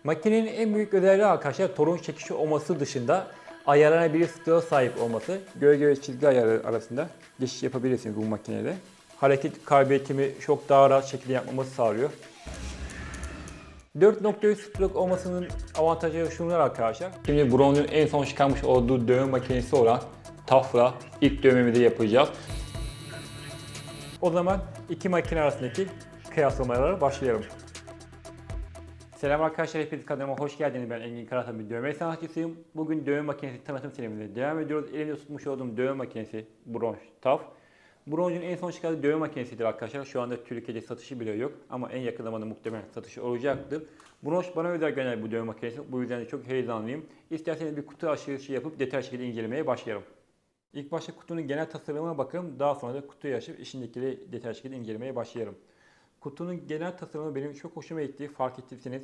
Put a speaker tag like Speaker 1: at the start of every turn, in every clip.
Speaker 1: Makinenin en büyük özelliği arkadaşlar torun çekişi olması dışında ayarlanabilir sıklığa sahip olması. Gölge ve çizgi ayarı arasında geçiş yapabilirsiniz bu makinede. Hareket kabiliyetimi çok daha rahat şekilde yapmamızı sağlıyor. 4.3 stroke olmasının avantajları şunlar arkadaşlar. Şimdi Brown'un en son çıkarmış olduğu dövme makinesi olan TUF'la ilk dövmemizi yapacağız. O zaman iki makine arasındaki kıyaslamalara başlayalım. Selam arkadaşlar, hepiniz kanalıma hoş geldiniz. Ben Engin Karatan, bir dövme sanatçısıyım. Bugün dövme makinesi tanıtım serimize devam ediyoruz. Elimde tutmuş olduğum dövme makinesi Brown TUF. Brown'un en son çıkardığı dövme makinesidir arkadaşlar. Şu anda Türkiye'de satışı bile yok ama en yakın zamanda muhtemelen satışı olacaktır. Brown bana özel gelen bu dövme makinesi. Bu yüzden de çok heyecanlıyım. İsterseniz bir kutu açılışı yapıp detaylı şekilde incelemeye başlayalım. İlk başta kutunun genel tasarımına bakalım. Daha sonra da kutuyu açıp içindekileri detaylı şekilde incelemeye başlayalım. Kutunun genel tasarımı benim çok hoşuma gitti. Fark ettiyseniz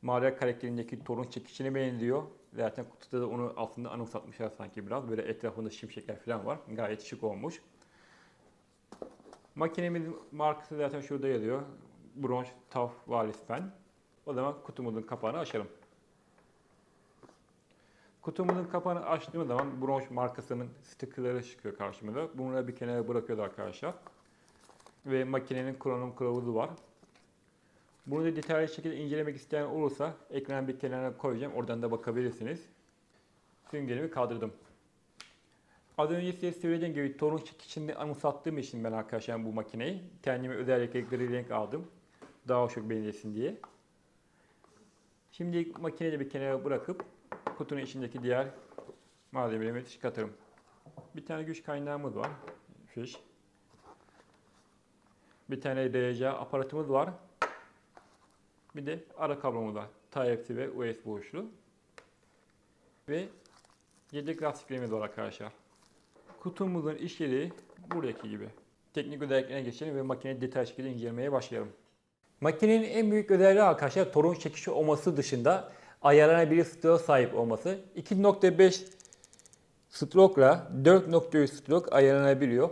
Speaker 1: Mario karakterindeki torun çekişine benziyor. Zaten kutuda da onu aslında anımsatmışlar sanki biraz. Böyle etrafında şimşekler falan var. Gayet şık olmuş. Makinemizin markası zaten şurada yazıyor. Brown TUF Wireless Pen. O zaman kutumuzun kapağını açalım. Kutumuzun kapağını açtığımız zaman Brown markasının stickerları çıkıyor karşımıza. Bunları bir kenara bırakıyoruz arkadaşlar. Ve makinenin kullanım kılavuzu var. Bunu da detaylı şekilde incelemek isteyen olursa ekranı bir kenara koyacağım. Oradan da bakabilirsiniz. Süngerimi kaldırdım. Az önce size söylediğim gibi torun çekişini anımsattığım için ben arkadaşlar bu makineyi kendime özellikle gri renk aldım. Daha çok benzesin diye. Şimdi makineyi de bir kenara bırakıp kutunun içindeki diğer malzemelerimi çıkartırım. Bir tane güç kaynağımız var. Fiş. Bir tane RCA aparatımız var. Bir de ara kablomuz var. Type-C ve USB uçlu. Ve yedek lastiklerimiz var arkadaşlar. Kutumuzun işleri buradaki gibi. Teknik özelliklerine geçelim ve makineyi detaylı şekilde incelemeye başlayalım. Makinenin en büyük özelliği arkadaşlar torun çekişi olması dışında ayarlanabilir stroke sahip olması. 2.5 stroke ile 4.3 stroke ayarlanabiliyor.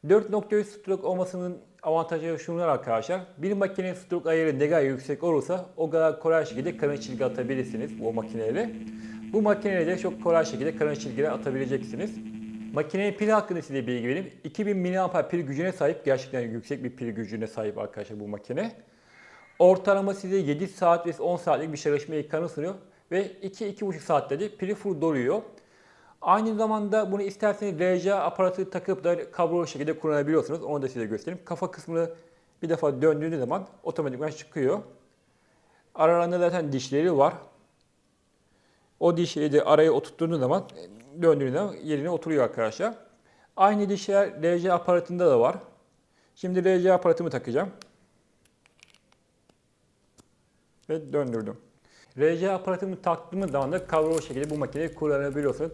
Speaker 1: 4.3 stroke olmasının avantajları şunlar arkadaşlar. Bir makinenin stroke ayarı ne kadar yüksek olursa o kadar kolay şekilde kalın çizgi atabilirsiniz bu makineyle. Bu makineyle de çok kolay şekilde kalın çizgiler atabileceksiniz. Makinenin pil hakkında size bilgi vereyim. 2000 mAh pil gücüne sahip, gerçekten yüksek bir pil gücüne sahip arkadaşlar bu makine. Ortalama size 7 saat ve 10 saatlik bir çalışma ekranı sunuyor ve 2-2,5 saatte de pili full doluyor. Aynı zamanda bunu isterseniz RCA aparatı takıp da kablolu şekilde kullanabiliyorsunuz. Onu da size göstereyim. Kafa kısmını bir defa döndüğünüz zaman otomatikman çıkıyor. Aralarında zaten dişleri var. O dişleri de araya oturttuğunuz zaman döndüğünüz zaman yerine oturuyor arkadaşlar. Aynı dişler RCA aparatında da var. Şimdi RCA aparatımı takacağım. Ve döndürdüm. RCA aparatımı taktığımız zaman da kablolu şekilde bu makineyi kullanabiliyorsunuz.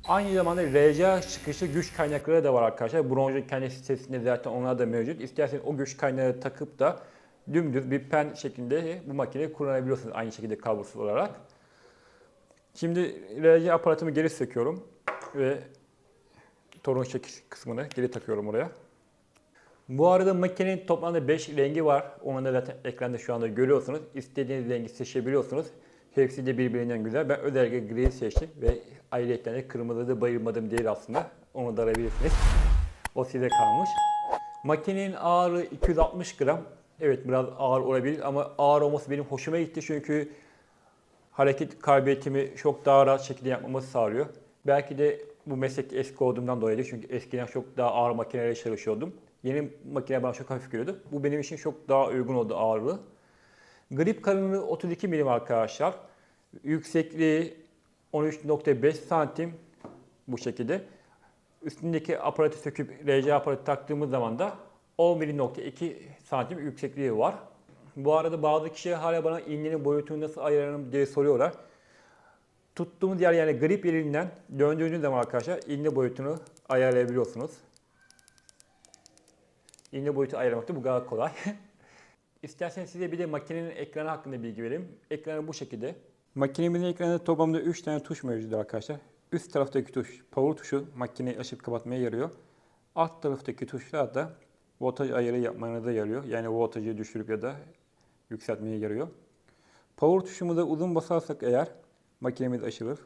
Speaker 1: Aynı zamanda RCA çıkışlı güç kaynakları da var arkadaşlar. Brown'un kendi sitesinde zaten onlar da mevcut. İsterseniz o güç kaynağını takıp da dümdüz bir pen şeklinde bu makineyi kullanabiliyorsunuz aynı şekilde kablosuz olarak. Şimdi RCA aparatımı geri söküyorum ve torun çekiş kısmını geri takıyorum oraya. Bu arada makinenin toplamda 5 rengi var. Onu da zaten ekranda şu anda görüyorsunuz. İstediğiniz rengi seçebiliyorsunuz. Hepsi de birbirinden güzel. Ben özellikle gri seçtim ve ayrıca de kırmızıda da bayılmadım değil aslında. Onu da arayabilirsiniz. O size kalmış. Makinenin ağırlığı 260 gram. Evet, biraz ağır olabilir ama ağır olması benim hoşuma gitti çünkü hareket kabiliyetimi çok daha rahat şekilde yapmamı sağlıyor. Belki de bu meslek eski olduğumdan dolayı çünkü eskiden çok daha ağır makinelerle çalışıyordum. Yeni makine bana çok hafif geliyordu. Bu benim için çok daha uygun oldu ağırlığı. Grip kalınlığı 32 milim arkadaşlar. Yüksekliği 13.5 santim bu şekilde. Üstündeki aparatı söküp RCA aparatı taktığımız zaman da 11.2 santim yüksekliği var. Bu arada bazı kişiler hala bana iğnenin boyutunu nasıl ayarlarım diye soruyorlar. Tuttuğumuz yer yani grip yerinden döndüğünüz zaman arkadaşlar iğne boyutunu ayarlayabiliyorsunuz. İğne boyutu ayarlamak da bu kadar kolay. İsterseniz size bir de makinenin ekranı hakkında bilgi vereyim. Ekranı bu şekilde. Makinemizin ekranında toplamda 3 tane tuş mevcut arkadaşlar. Üst taraftaki tuş power tuşu makineyi açıp kapatmaya yarıyor. Alt taraftaki tuşlar da voltaj ayarı yapmanıza yarıyor. Yani voltajı düşürüp ya da yükseltmeye yarıyor. Power tuşumuza uzun basarsak eğer makinemiz açılır.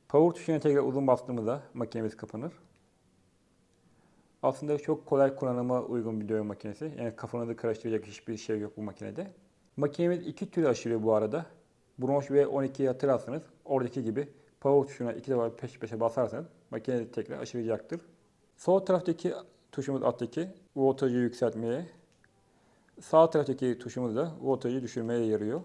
Speaker 1: Power tuşuna tekrar uzun bastığımızda makinemiz kapanır. Aslında çok kolay kullanıma uygun bir dövme makinesi. Yani kafanızı karıştıracak hiçbir şey yok bu makinede. Makinemiz iki türlü aşırıyor bu arada. Bronz V12'yi hatırlarsanız oradaki gibi power tuşuna iki defa peş peşe basarsanız makine tekrar aşıracaktır. Sol taraftaki tuşumuz alttaki voltajı yükseltmeye, sağ taraftaki tuşumuz da voltajı düşürmeye yarıyor.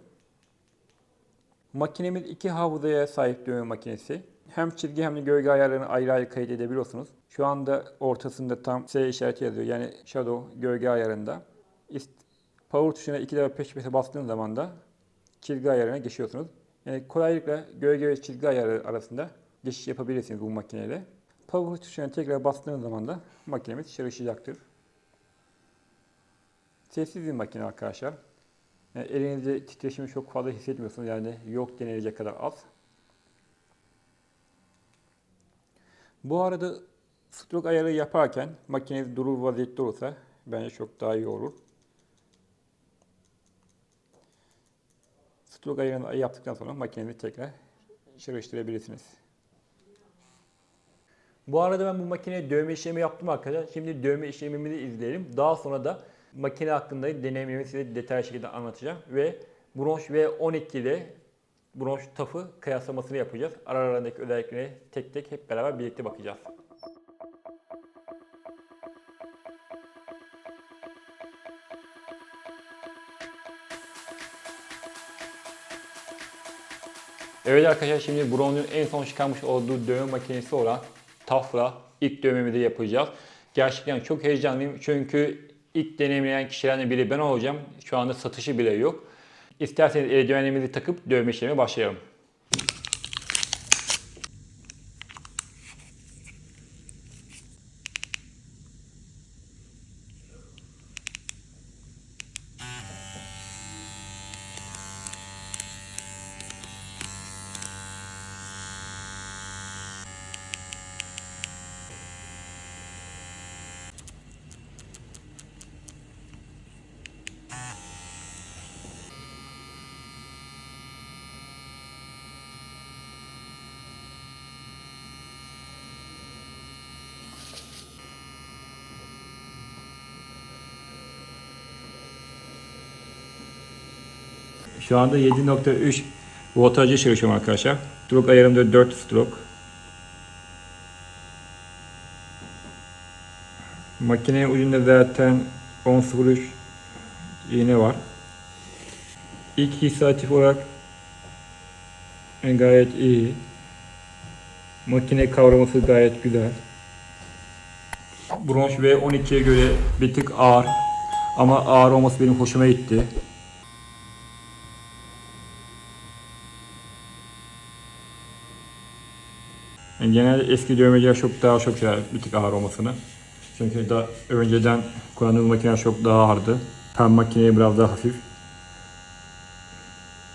Speaker 1: Makinemiz iki hafızaya sahip dövme makinesi. Hem çizgi hem de gölge ayarlarını ayrı ayrı kayıt edebiliyorsunuz. Şu anda ortasında tam S işareti yazıyor. Yani Shadow gölge ayarında. Power tuşuna iki defa peş peşe bastığınız zaman da çizgi ayarına geçiyorsunuz. Yani kolaylıkla gölge ve çizgi ayarı arasında geçiş yapabilirsiniz bu makineyle. Power tuşuna tekrar bastığınız zaman da makinemiz çalışacaktır. Sessiz bir makine arkadaşlar. Yani elinizde titreşimi çok fazla hissetmiyorsunuz. Yani yok denilecek kadar az. Bu arada stroke ayarı yaparken makineniz durur vaziyette olursa bence çok daha iyi olur. Stroke ayarını yaptıktan sonra makinenizi tekrar çalıştırabilirsiniz. Bu arada ben bu makineye dövme işlemi yaptım arkadaşlar. Şimdi dövme işlemimizi izleyelim. Daha sonra da makine hakkında deneyimlerimi size detaylı şekilde anlatacağım. Ve Bronz V12 ile Bronz TUF'ı kıyaslamasını yapacağız. Aralarındaki özellikleri tek tek hep beraber birlikte bakacağız. Evet arkadaşlar, şimdi Bronz'un en son çıkarmış olduğu dövme makinesi olan TUF'la ilk dövmemizi yapacağız. Gerçekten çok heyecanlıyım çünkü ilk deneyimleyen kişilerden biri ben olacağım. Şu anda satışı bile yok. İsterseniz eldivenlerimizi takıp dövme işlemine başlayalım. Şu anda 7.3 voltajı çalışıyorum arkadaşlar. Stroke ayarımda 4 stroke. Makinenin ucunda zaten 10.03 iğne var. İlk hissi aktif olarak gayet iyi. Makine kavraması gayet güzel. Bronz V12'ye göre bir tık ağır. Ama ağır olması benim hoşuma gitti. Yani genelde eski dövmeciler çok daha çok sever bir tık ağır olmasını. Çünkü daha önceden kullandığımız makineler çok daha ağırdı. Hem makineye biraz daha hafif.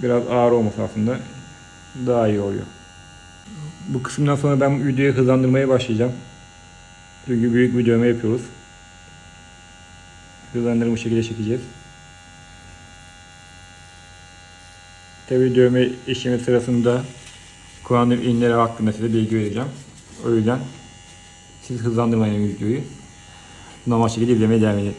Speaker 1: Biraz ağır olması aslında daha iyi oluyor. Bu kısımdan sonra ben videoyu hızlandırmaya başlayacağım. Çünkü büyük bir dövme yapıyoruz. Hızlandırılmış şekilde çekeceğiz. Tabii dövme işlemi sırasında kullandığım iğneler hakkında size bilgi vereceğim. O yüzden siz hızlandırmayın videoyu. Normal şekilde izlemeye devam edin.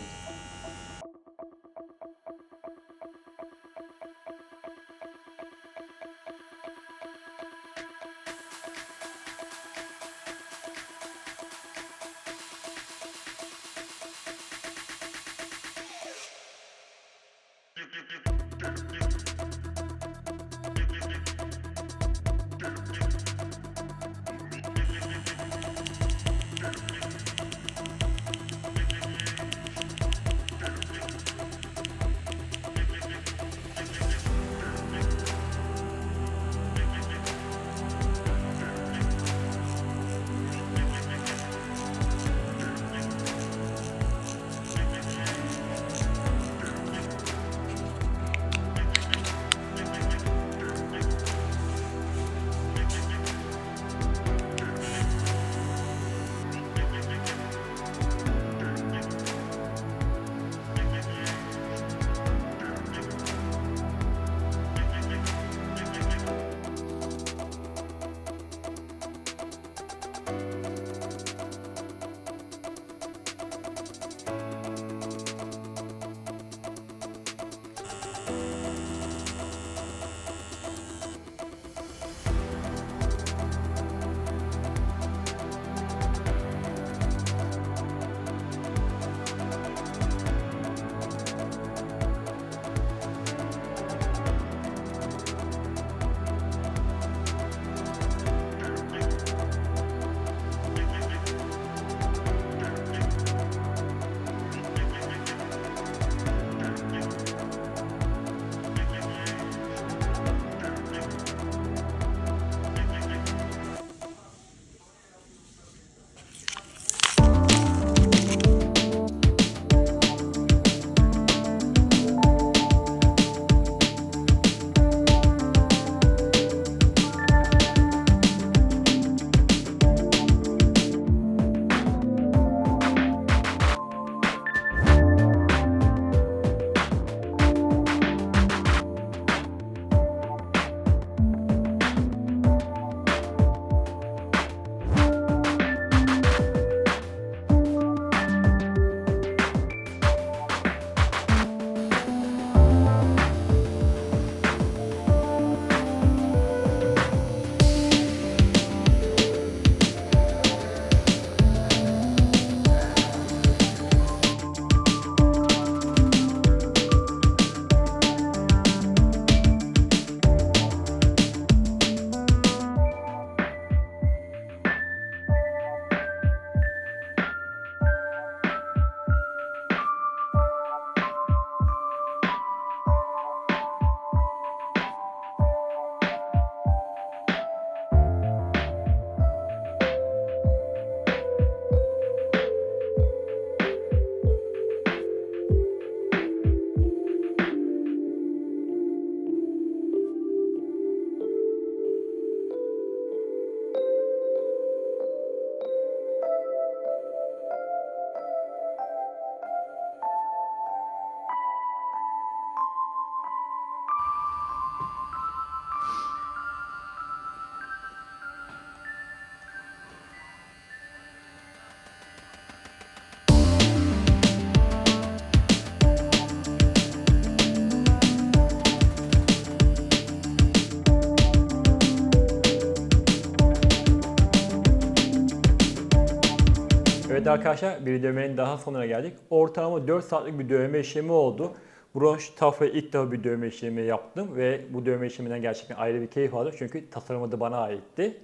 Speaker 1: Evet arkadaşlar, bir dövmenin daha sonuna geldik. Ortalama 4 saatlik bir dövme işlemi oldu. Bronş Tough'la ilk defa bir dövme işlemi yaptım ve bu dövme işleminden gerçekten ayrı bir keyif aldım. Çünkü tasarımı da bana aitti.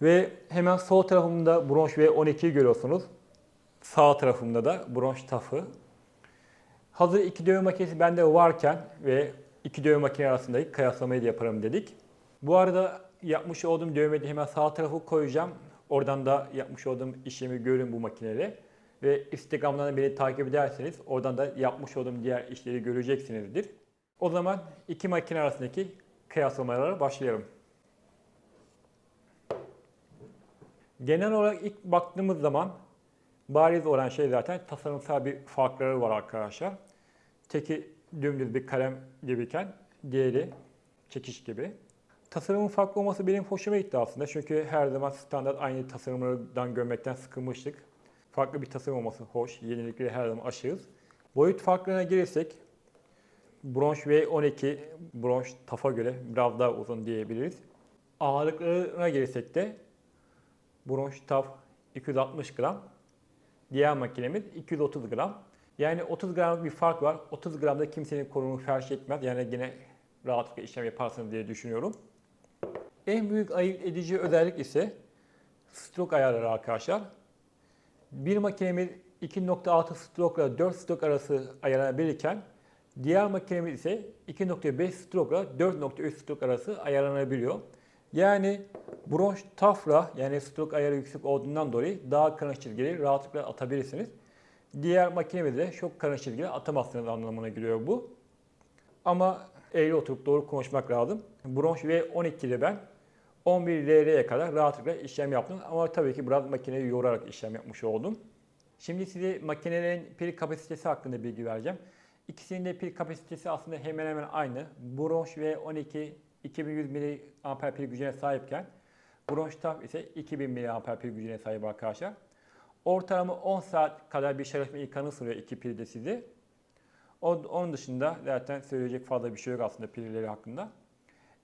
Speaker 1: Ve hemen sol tarafımda Bronş V12'yi görüyorsunuz. Sağ tarafımda da Bronş Tough'ı. Hazır iki dövme makinesi bende varken ve iki dövme makine arasındaki kıyaslamayı da yaparım dedik. Bu arada yapmış olduğum dövmeyi de hemen sağ tarafı koyacağım. Oradan da yapmış olduğum işlemi görün bu makineyle. Ve Instagram'dan da beni takip ederseniz oradan da yapmış olduğum diğer işleri göreceksinizdir. O zaman iki makine arasındaki kıyaslamalara başlayalım. Genel olarak ilk baktığımız zaman bariz olan şey zaten tasarımsal bir farkları var arkadaşlar. Teki dümdüz bir kalem gibiyken diğeri çekiş gibi. Tasarımın farklı olması benim hoşuma gitti aslında. Çünkü her zaman standart aynı tasarımlardan görmekten sıkılmıştık. Farklı bir tasarım olması hoş. Yenilikleri her zaman aşığız. Boyut farklarına gelirsek Bronş V12 Bronş Tough'a göre biraz daha uzun diyebiliriz. Ağırlıklarına gelirsek de Bronş Tough 260 gram. Diğer makinemiz 230 gram. Yani 30 gramlık bir fark var. 30 gramda kimsenin kolunu felç etmez. Yani yine rahatlıkla işlem yaparsınız diye düşünüyorum. En büyük ayırt edici özellik ise stroke ayarları arkadaşlar. Bir makinemiz 2.6 stroke ile 4 stroke arası ayarlanabilirken diğer makinemiz ise 2.5 stroke ile 4.3 stroke arası ayarlanabiliyor. Yani Bronş Tough'la yani stroke ayarı yüksek olduğundan dolayı daha kalın çizgileri rahatlıkla atabilirsiniz. Diğer makinemizde çok kalın çizgileri atamazsınız anlamına geliyor bu. Ama eğri oturup doğru konuşmak lazım. Bronş V12'de ben 11 RR'ye kadar rahatlıkla işlem yaptım. Ama tabii ki biraz makineyi yorarak işlem yapmış oldum. Şimdi size makinelerin pil kapasitesi hakkında bilgi vereceğim. İkisinin de pil kapasitesi aslında hemen hemen aynı. Bronş V12 2100 mAh pil gücüne sahipken Bronş Tough ise 2000 mAh pil gücüne sahip arkadaşlar. Ortalama 10 saat kadar bir çalışma imkanı sunuyor iki pil de size. Onun dışında zaten söyleyecek fazla bir şey yok aslında pilleri hakkında.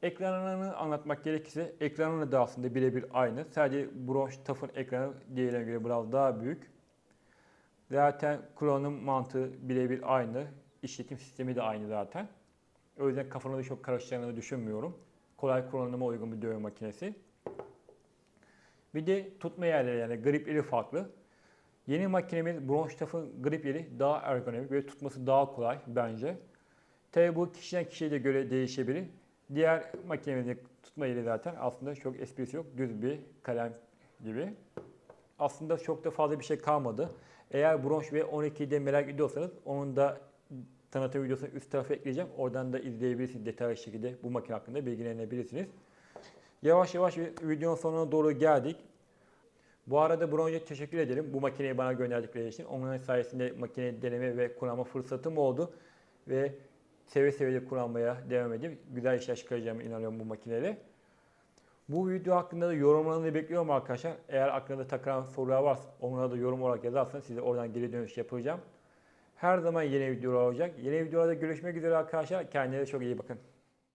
Speaker 1: Ekranını anlatmak gerekirse ekranı da aslında birebir aynı. Sadece Bronş Tough'ın ekranı diğerlerine göre biraz daha büyük. Zaten kullanım mantığı birebir aynı. İşletim sistemi de aynı zaten. O yüzden kafanızı çok karıştıracağını düşünmüyorum. Kolay kullanıma uygun bir dövme makinesi. Bir de tutma yerleri yani grip yeri farklı. Yeni makinemiz Bronş Tough'ın grip yeri daha ergonomik ve tutması daha kolay bence. Tabi bu kişiden kişiye de göre değişebilir. Diğer makinemizin tutma yeri zaten aslında çok esprisi yok. Düz bir kalem gibi. Aslında çok da fazla bir şey kalmadı. Eğer Bronş V12'de merak ediyorsanız onun da tanıtım videosunu üst tarafa ekleyeceğim. Oradan da izleyebilirsiniz detaylı şekilde bu makine hakkında bilgilenebilirsiniz. Yavaş yavaş videonun sonuna doğru geldik. Bu arada Bronş'a teşekkür ederim bu makineyi bana gönderdikleri için. Onların sayesinde makine deneme ve kullanma fırsatım oldu. Ve seve seve de kullanmaya devam edip güzel işler çıkaracağıma inanıyorum bu makineyle. Bu video hakkında da yorumlarınızı bekliyorum arkadaşlar. Eğer aklınızda takılan sorular varsa onlara da yorum olarak yazarsanız size oradan geri dönüş yapacağım. Her zaman yeni videolar olacak. Yeni videolarda görüşmek üzere arkadaşlar. Kendinize çok iyi bakın.